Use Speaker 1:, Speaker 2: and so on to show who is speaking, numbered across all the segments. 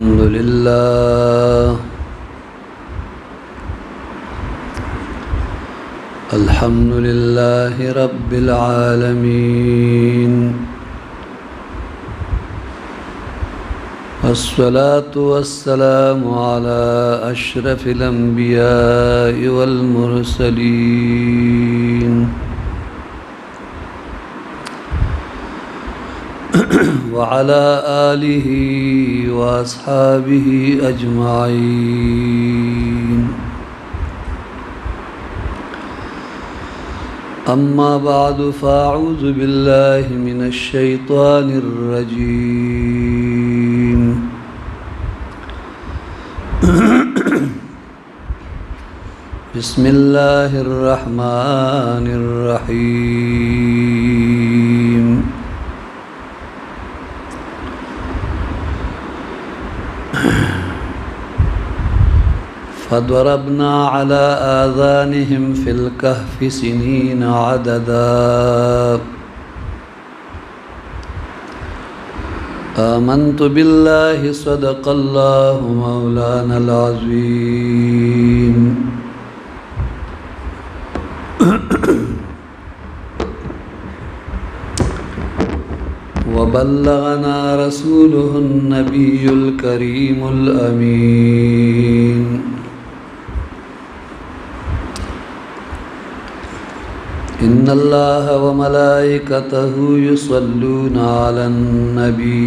Speaker 1: अल्हम्दुलिल्लाहि रब्बिल आलमीन अस्सलातु वस्सलामु अला अशरफिल अंबियाइ वल मुरसलीन व अला आलिहि व अस्हाबिहि अजमाइन। अम्मा बादु फ़अऊज़ु बिल्लाहि मिनश शैतानिर रजीम। बिस्मिल्लाहिर रहमानिर रहीम। फ़दरबना अला आज़ानिहिम फ़िल कहफ़ि सिनीन अददा। आमन्तु बिल्लाहि सदक़ल्लाहु मौलानल अज़ीम। वबल्लगना रसूलुहुन नबियुल करीमुल अमीन। इन्नल्लाह व मलाइकतहु युसल्लूना अलन नबी।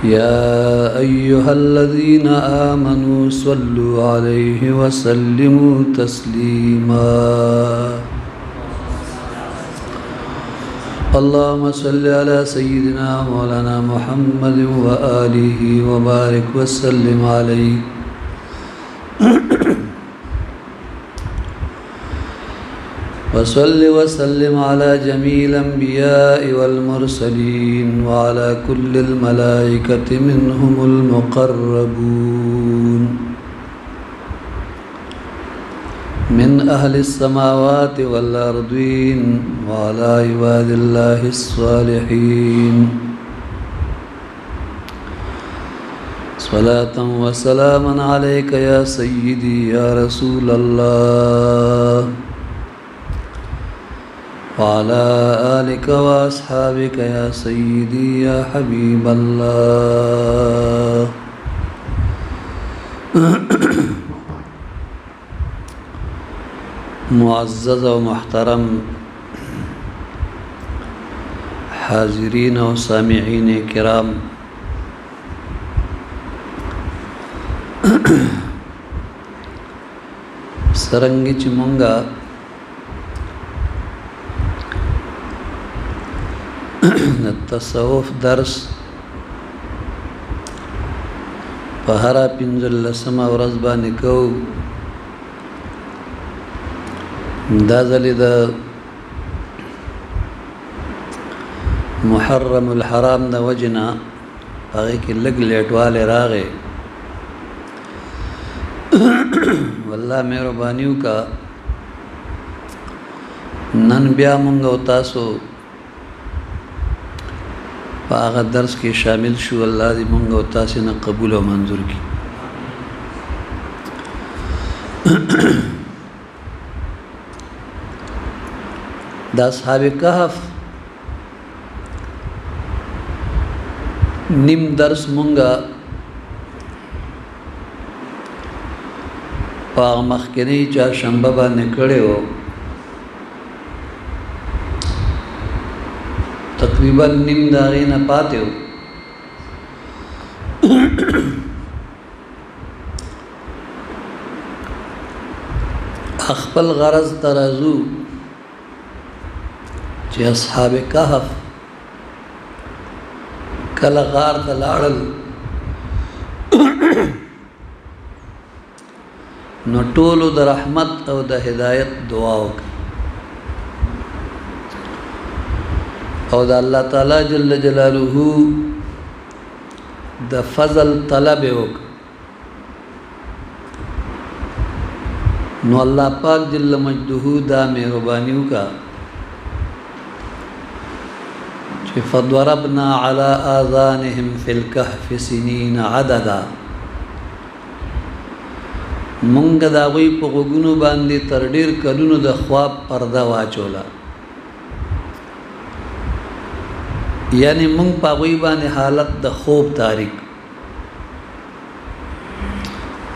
Speaker 1: या अय्युहल्लज़ीना आमनू सल्लु अलैहि व सल्लिमू तस्लीमा। अल्लाहुम्मा सल्लि अला सय्यिदिना मौलाना मुहम्मद व आलिहि व बारिक व सल्लिम अलैहि। वसल्लि वसल्लिम अला जमील अंबियाइ वल मुरसलीन व अला कुल्लिल मलाइकति मिनहुमुल मुक़र्रबून मिन अहलिस समावाति वल अर्दीन व अला इबादिल्लाहिस सालिहीन। सलातन व सलामन अलैका या सय्यिदी या रसूलल्लाह वाला आलिका व अस्हाबिका या सय्यिदी या हबीबल्लाह। मुअज़्ज़ज़ व मुहतरम हाज़िरीन व सामिईन किराम, सरंगी चिमुंगा तसव्वुफ़ दर्स पहरा पिंजलसमा वर्ज़ बानी कऊ। दा ज़ली द मुहर्रमुल हराम द वजना आगे की लग लेटवाले रागे। वल्लाह मेहरबानियों का नन ब्या मुंगा तासो पागा दर्स के शामिल शु। अल्लाह दी मुंगा तासे न कबूल व मंजूर की। दा असहाब कहफ निम दर्स मुंगा पाग मखकनी चारशंबा बाने कड़े हो। तकरीबन निम दागे न पाते हो। अखपल गरज तराजू चे असहाब कहफ कल गार तलाड़ल न टोलो द रहमत और द हिदायत दुआओं का और अल्लाह ताला जल्ल जलालुहु द फजल तलब होक नो अल्लाह पाक जल्ल मजदुहु दा मेहरबानियों का چې فضربنا على آذانهم في الكهف سنين عددا مونږ د هغوی په غوږونو باندې تر ډېر کلونو د خواب پرده واچوله، یعنی مونږ په هغوی باندې حالت د خوب تاریک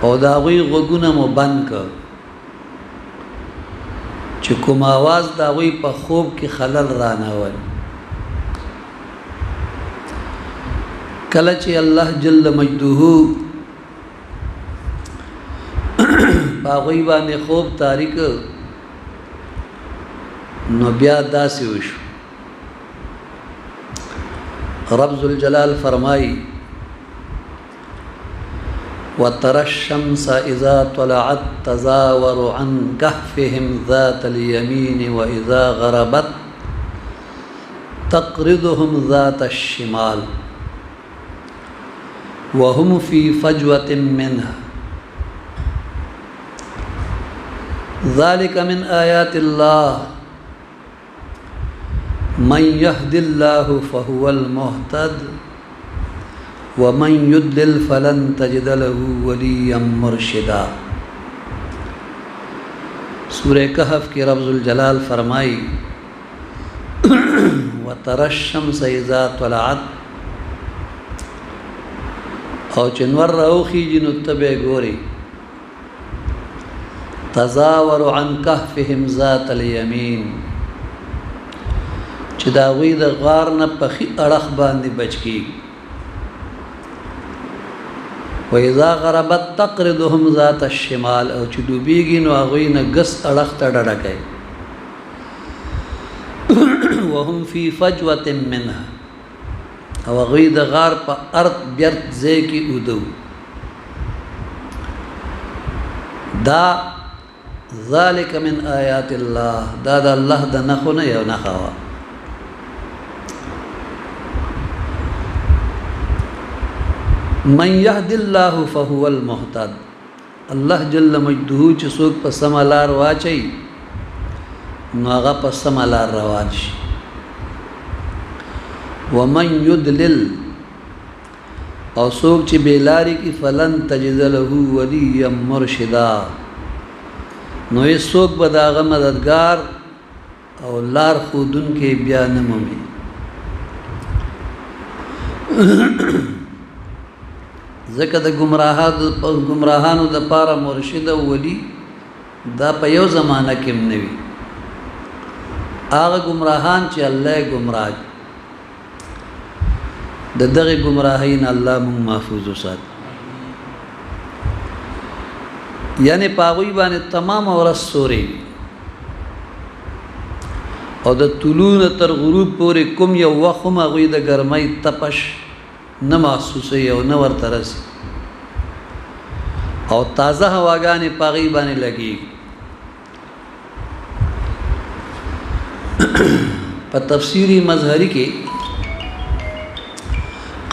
Speaker 1: او د هغوی غوږونه مو بند کړ چې کوم آواز د هغوی په خوب کې خلل رانهول. کله چې الله جل مجده په هغوی باندې خوب تاریک نو بیا داسې وشو. رب ذوالجلال فرمائی وَتَرَى الشَّمْسَ إِذَا طَلَعَتْ تَزَاوَرُ عَنْ كَهْفِهِمْ ذَاتَ الْيَمِينِ وَإِذَا غَرَبَتْ تَقْرِضُهُمْ ذَاتَ الشِّمَالِ وَهُمْ فِي فَجْوَةٍ مِّنْهُ ذَلِكَ مِنْ آيَاتِ اللَّهِ مَنْ يَهْدِ اللَّهُ فَهُوَ الْمُهْتَدِ وَمَنْ يُضْلِلْ فَلَنْ تَجِدَ لَهُ وَلِيًّا مُرْشِدًا. سورہ کہف کی رب ذوالجلال فرمائی وَتَرَى الشَّمْسَ إِذَا طَلَعَتْ او چنور راوخیږي نو ته به ګورې تزاور عن کهفهم ذات الیمین چې د هغوی د غار نه په ښي اړخ باندې بچ کېږي. وَإِذَا غَرَبَتْ تَقْرِضُهُمْ ذَاتَ الشِّمَالِ او چې ډوبېږي نو هغوی نه ګس اړخ ته ډډه کوي. وَهُمْ فِي فَجْوَةٍ مِّنْهَا او هغوی د غار په ارت بیرت ځای کې اوده. دا ذَلِكَ مِنْ آیات الله، دا د الله د نښو نه یو نښه وه. من يهد الله فهو المهتد، الله جل مجده چې څوک په سمه لار واچي نو هغه په سمه لار روان شي. ومن يضلل او څوک چې بې لارې کې فلن تجد له وليا مرشدا نو یې څوک به د هغه مددګار او لار ښودونکی بیا نه مومي. ځکه د ګمراهانو د پاره مرشد او ولی دا په یو زمانه کې هم نه وي. هغه ګمراهان چې الله یې ګمراه د دغه ګمراهۍ نه الله موږ محفوظ وساتي. یعنی په هغوی باندې تمام ورځ سوري او د طلوع نه تر غروب پورې کوم یو وخت هم هغوی د ګرمۍ تپش نه محسوسوي او نه ورته رسي او تازه هواګانې په هغوی باندې لګېږي. په تفسیری مظهری کې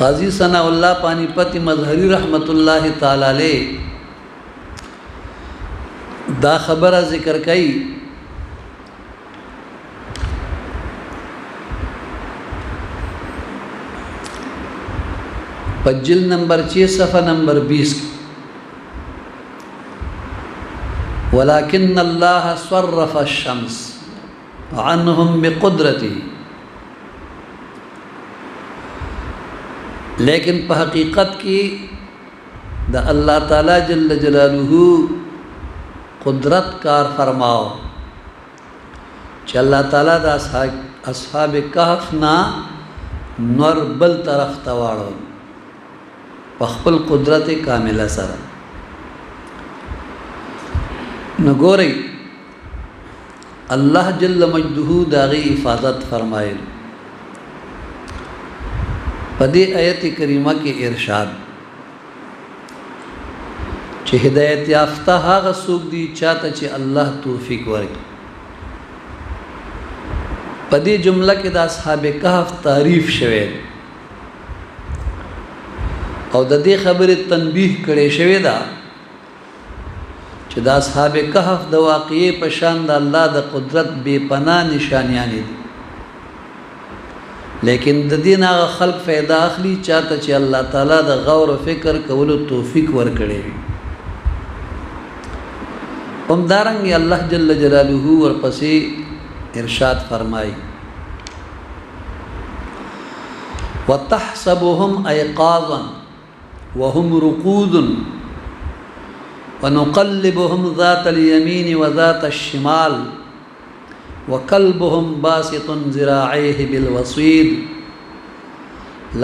Speaker 1: قاضی ثناء الله پانی پتی مظهری رحمت الله تعالی علیہ دا خبره ذکر کئی پجل نمبر 6 صفحہ نمبر 20 ولكن الله صرف الشمس عنهم بقدرته، لیکن په حقیقت کې د الله تعالی جل جلاله قدرت کار فرماو چې الله تعالی د اصحاب کهف نا نور بل طرف ته واړو په خپل قدرت کامله سره. نو ګورئ الله جل مجده داغي حفاظت فرمایل. په دې آیت کریمه کې ارشاد چې هدایت یافته هغه څوک دي چاته چې الله توفیق ورکړي. په دې جمله کې د اصحاب کهف تعریف شوی او د دې خبرې تنبیه کړې شوې ده چې د اصحاب کهف د واقعې په شان د الله د قدرت بے پناه نشانیان دي، لیکن د دین هغه خلق فایده اخلي چاته چې الله تعالی د غور او فکر کولو توفیق ورکړي وي. همدارنګه الله جل جلاله ورپسې ارشاد فرمایي وتحسبهم ايقاظا وهم رقود ونقلبهم ذات اليمين وذات الشمال وكلبهم باسط ذراعيه بالوصيد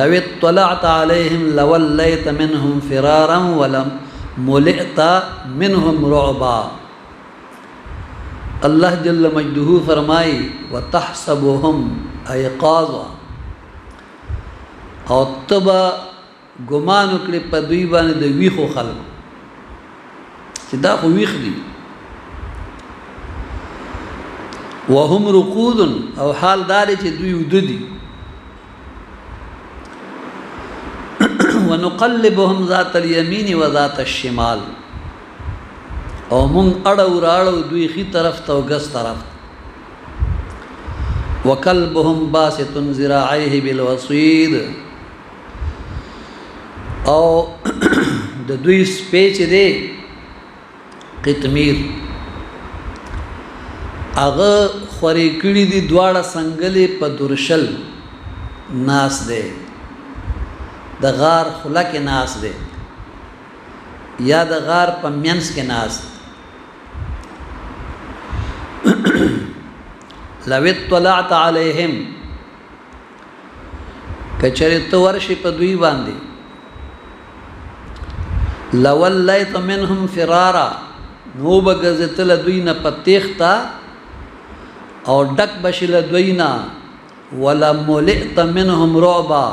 Speaker 1: لو اطلعت عليهم لوليت منهم فرارا ولملئت منهم رعبا. اللہ جل مجدہ فرمائی وتحسبهم ايقاظا او تبا گمان وکړي په دوی باندې د ویخو خلک چې دا خو ویخ دي وهم رقود او حال دار چې دوی وده دي ونقلبهم ذات اليمين وذات الشمال او مون اړو راړو دوی خي طرف ته او ګس طرف وكلبهم باسط ذراعيه بالوصيد او د دوی سپیچ دی قطمیر هغه خوري کړي دي دواړه څنګهلې په درشل ناس دی د غار خله کې ناس دی یا د غار په منځ کې ناس لو اطلعت عليهم کچره تو ورشي په دوی باندې لوليت منهم فرارا نو بغزتل دوی نه پتیختا او ډک بشل دوی نه ولا ملئت منهم رعبا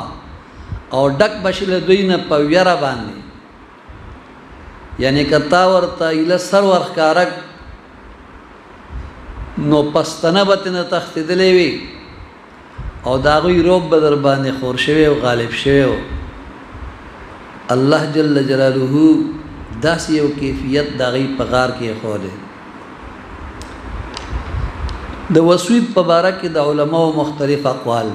Speaker 1: او ډک بشل دوی نه په ویرا باندې یعنی کتا ورته اله سر ورخارک نو پستنه بتنه تختیدلې وی او داغوی روب بدر باندې خور شوی او غالب شوی. الله جل جلاله داسې یو کیفیت داغی پغار کې خوله. د وسوید په باره کې د علماو مختلف اقوال.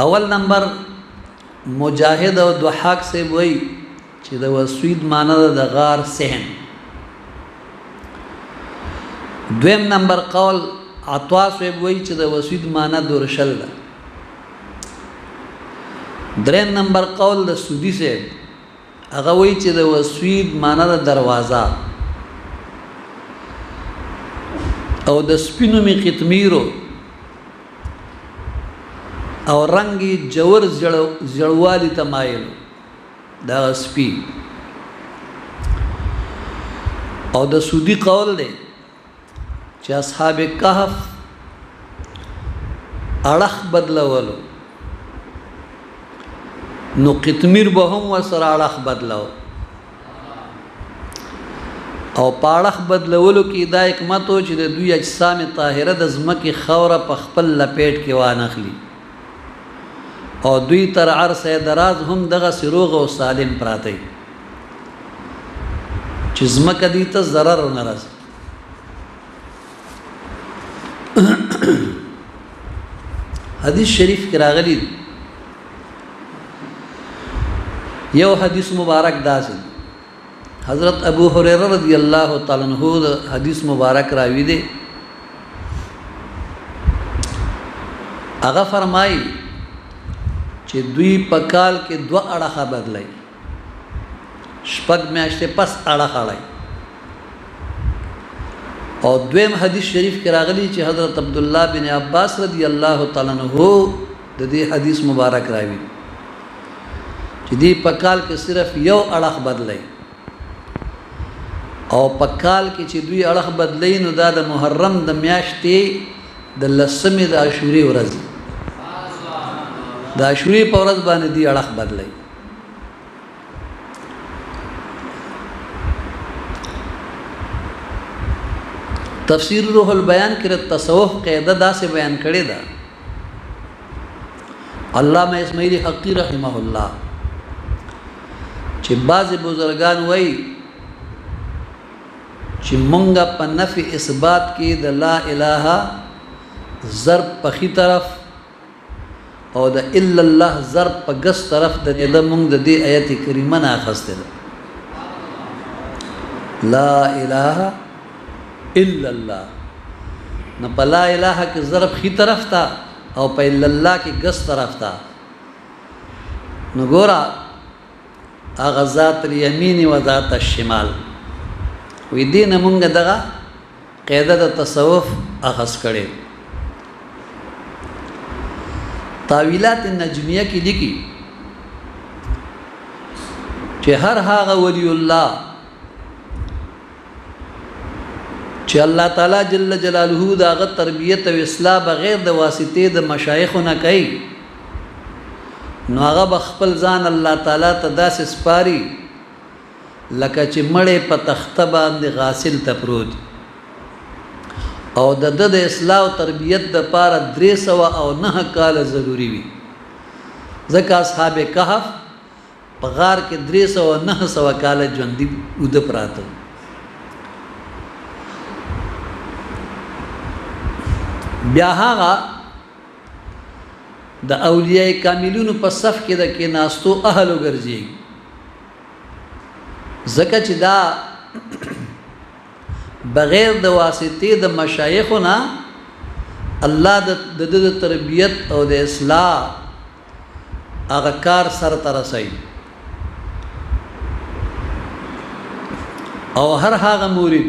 Speaker 1: اول نمبر مجاهد او ضحاک سے وای چې د وسوید معنی د غار صحن. دویم نمبر قول عطا صاحب وای چې د وسوید معنی درشل ده. دریم نمبر قول د سودی صاحب هغه وای چې د وسوید معنی د دروازه او د سپینو می قطمیرو او رنگی جور زړوالی تمایل دا سپی. او د سودی قول دی چې اصحاب کهف اړخ بدلولو نو قطمیر به هم وسره اړخ بدلو او پاړخ بدلولو کې دا حکمت و چې د دوی اجسام طاهره د ځمکې خوره په خپل لپیټ کې وانخلي او دوی تر عرصه دراز هم دغه سروغ او سالم پراته چې ځمکه دې ته ضرر نه رسي. حدیث شریف کې راغلی یو حدیث مبارک داسې حضرت ابو هريره رضی الله تعالی عنہ حدیث مبارک راوی دی. هغه فرمایي چې دوی په کال کې دوه اړخه بدلای شپږ میاشتې پس اړخ اړای. او دویم حدیث شریف کې راغلی چې حضرت عبد الله بن عباس رضی الله تعالی عنہ د دې حدیث مبارک راوی چې دی په کال کې صرف یو اړخ بدلای او په کال کې چې دوی اړخ بدلای نو دا د محرم د میاشتې د لسمې د عاشورې ورځ د عاشورې په ورځ باندې دی اړخ بدلای. تفسیر روح البیان کې تصوف قاعده داسې بیان کړې ده. علامہ اسماعیل حقی رحمه الله چې بعض بزرگان وایي چې مونږه په نفي اثبات کې د لا اله ضرب په خي طرف او د الا الله ضرب په ګس طرف د دې مونږ د دې آیت کریمه نه اخسته لا اله الا الله نه په لا اله کې ضرب خي طرف تا او په الا الله کې ګس طرف تا نو ګورا اغه ذات الیمین و ذات الشمال وې دین مونږ دغه قاعده د تصوف اخذ کړي تاویلات نجمیه کې لیکي چې هر هغه ولی الله چې الله تعالی جل جلاله داغه تربیت او اصلاح بغیر د واسطې د مشایخونه کوي نو هغه خپل ځان الله تعالی ته داسې سپاري لکه چې مړې په تخته باندې غاسل ته پروت او د اصلاح او تربیت د پاره 309 کال ضروری وي ځکه اصحاب کهف په غار کې 309 کال ژوندۍ ود پراته بیا هغه د اولیاء کاملونو په صف کې د کې ناستو اهل ګرځي ځکه چې دا بغیر د واسطې د مشایخونه الله د تربیت او د اصلاح هغه کار سره ته رسوي او هر هغه مرید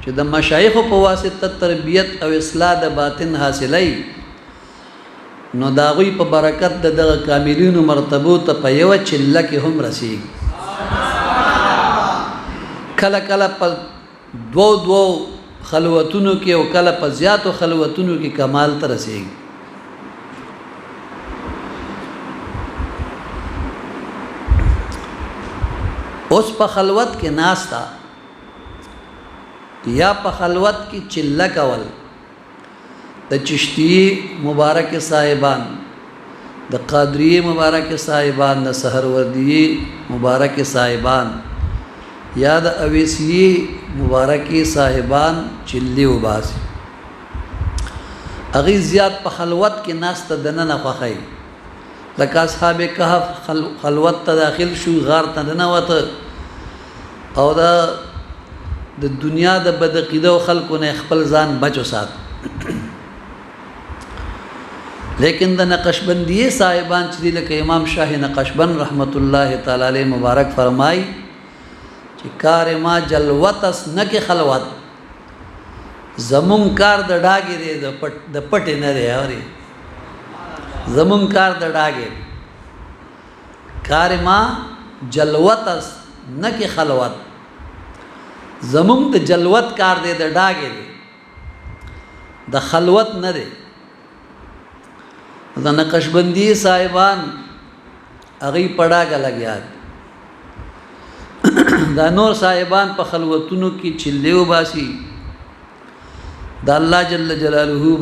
Speaker 1: چې د مشایخو په واسطه تربیت او اصلاح د باطن حاصلای نو دا غوی په برکت د دغه کاملینو مرتبو ته په یو چله کې هم رسیږي کله کله په دو خلوتونو کې او کله په زیاتو خلوتونو کې کمال ته رسیږي اوس په خلوت کې ناستا یا په خلوت کې چله کول د چشتی مبارک صاحبان د قادری مبارک صاحبان د سحروردی مبارک صاحبان یا د اویسی مبارکی صاحبان چلی وباس اغي زیات په خلوت کې ناس ته دنه خوخی لکه اصحاب کهف خلوت ته داخل شو غار ته نه وته او د دنیا د بدقیده خلکو نه خپل ځان بچو سات لیکن د نقشبندی صاحبان چې لکه امام شاه نقشبند رحمت الله تعالی علیه مبارک فرمای چې کار ما جلوتس نه کې خلوت زمون کار د ډاګې دی د پټ نه دی اوري زمون کار د ډاګې کار ما جلوتس نه کې خلوت زمون د جلوت کار دی د ډاګې دی د خلوت نه دی د نقشبندی صاحبان اغي پړاګه لګیا دا نور صاحبان په خلوتونو کې چلیو باسي د الله جل جلاله